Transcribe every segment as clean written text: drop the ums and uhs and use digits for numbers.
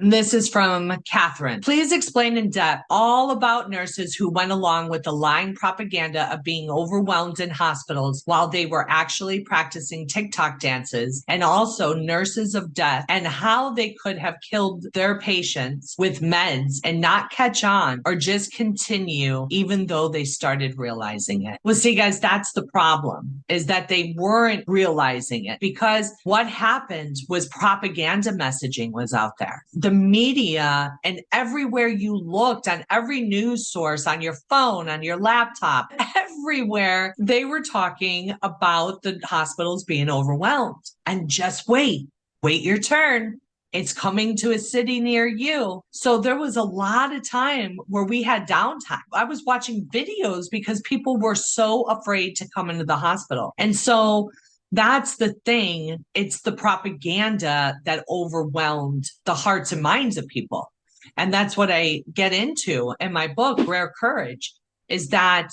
And this is from Catherine. Please explain in depth all about nurses who went along with the lying propaganda of being overwhelmed in hospitals while they were actually practicing TikTok dances, and also nurses of death, and how they could have killed their patients with meds and not catch on or just continue even though they started realizing it. Well, see, guys, that's the problem, is that they weren't realizing it, because what happened was propaganda messaging was out there. The media, and everywhere you looked, on every news source, on your phone, on your laptop, everywhere, they were talking about the hospitals being overwhelmed. And just wait your turn. It's coming to a city near you. So there was a lot of time where we had downtime. I was watching videos because people were so afraid to come into the hospital. And so that's the thing. It's the propaganda that overwhelmed the hearts and minds of people. And that's what I get into in my book, Rare Courage, is that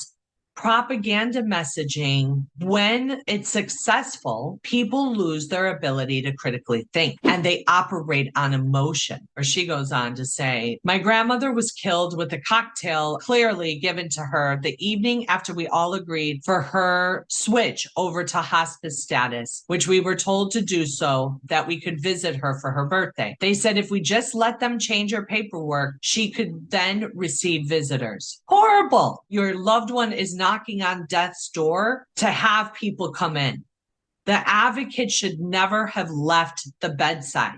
propaganda messaging, when it's successful, people lose their ability to critically think and they operate on emotion. Or she goes on to say, my grandmother was killed with a cocktail clearly given to her the evening after we all agreed for her switch over to hospice status, which we were told to do so that we could visit her for her birthday. They said if we just let them change her paperwork, she could then receive visitors. Horrible. Your loved one is knocking on death's door to have people come in. The advocate should never have left the bedside.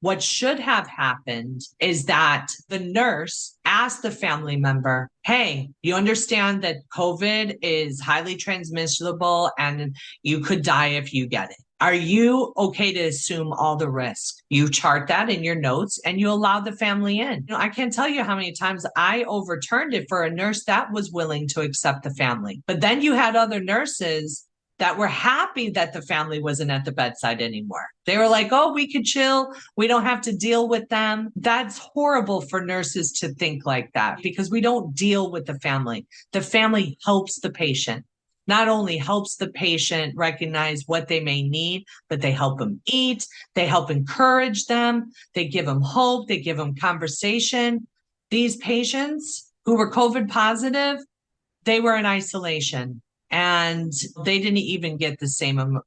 What should have happened is that the nurse asked the family member, hey, you understand that COVID is highly transmissible and you could die if you get it. Are you okay to assume all the risk? You chart that in your notes and you allow the family in. I can't tell you how many times I overturned it for a nurse that was willing to accept the family. But then you had other nurses that were happy that the family wasn't at the bedside anymore. They were like, oh, we could chill. We don't have to deal with them. That's horrible for nurses to think like that, because we don't deal with the family. The family helps the patient. Not only helps the patient recognize what they may need, but they help them eat. They help encourage them. They give them hope. They give them conversation. These patients who were COVID positive, they were in isolation and they didn't even get the same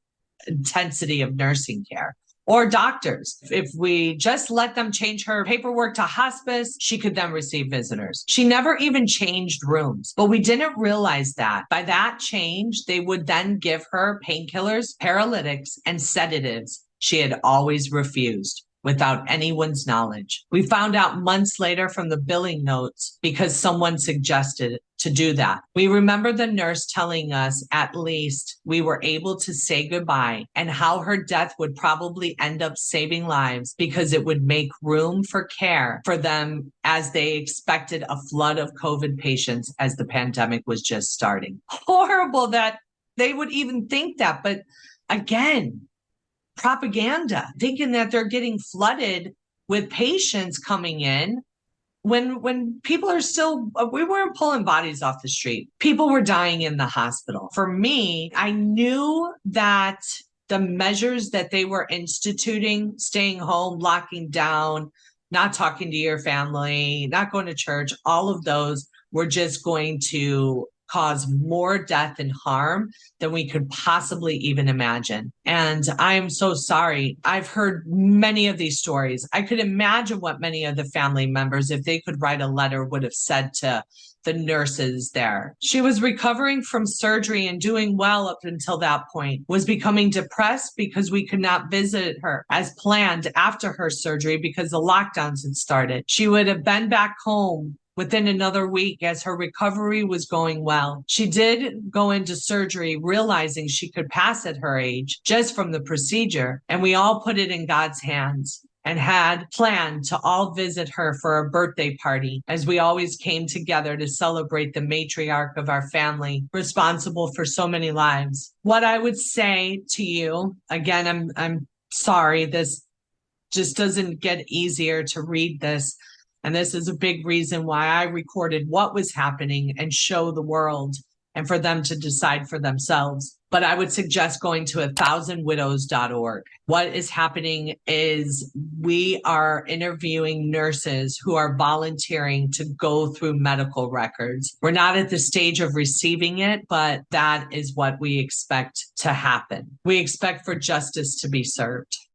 intensity of nursing care. Or doctors. If we just let them change her paperwork to hospice, she could then receive visitors. She never even changed rooms, but we didn't realize that. By that change, they would then give her painkillers, paralytics, and sedatives she had always refused without anyone's knowledge. We found out months later from the billing notes because someone suggested to do that. We remember the nurse telling us at least we were able to say goodbye, and how her death would probably end up saving lives because it would make room for care for them as they expected a flood of COVID patients as the pandemic was just starting. Horrible that they would even think that. But again, propaganda, thinking that they're getting flooded with patients coming in when people are still, we weren't pulling bodies off the street. People were dying in the hospital. For me, I knew that the measures that they were instituting, staying home, locking down, not talking to your family, not going to church, all of those were just going to cause more death and harm than we could possibly even imagine. And I'm so sorry. I've heard many of these stories. I could imagine what many of the family members, if they could write a letter, would have said to the nurses there. She was recovering from surgery and doing well up until that point, was becoming depressed because we could not visit her as planned after her surgery because the lockdowns had started. She would have been back home within another week as her recovery was going well. She did go into surgery realizing she could pass at her age just from the procedure, and we all put it in God's hands and had planned to all visit her for a birthday party, as we always came together to celebrate the matriarch of our family, responsible for so many lives. What I would say to you, again, I'm sorry, this just doesn't get easier to read this. And this is a big reason why I recorded what was happening and show the world and for them to decide for themselves. but I would suggest going to 1000widows.org. What is happening is we are interviewing nurses who are volunteering to go through medical records. We're not at the stage of receiving it, but that is what we expect to happen. We expect for justice to be served.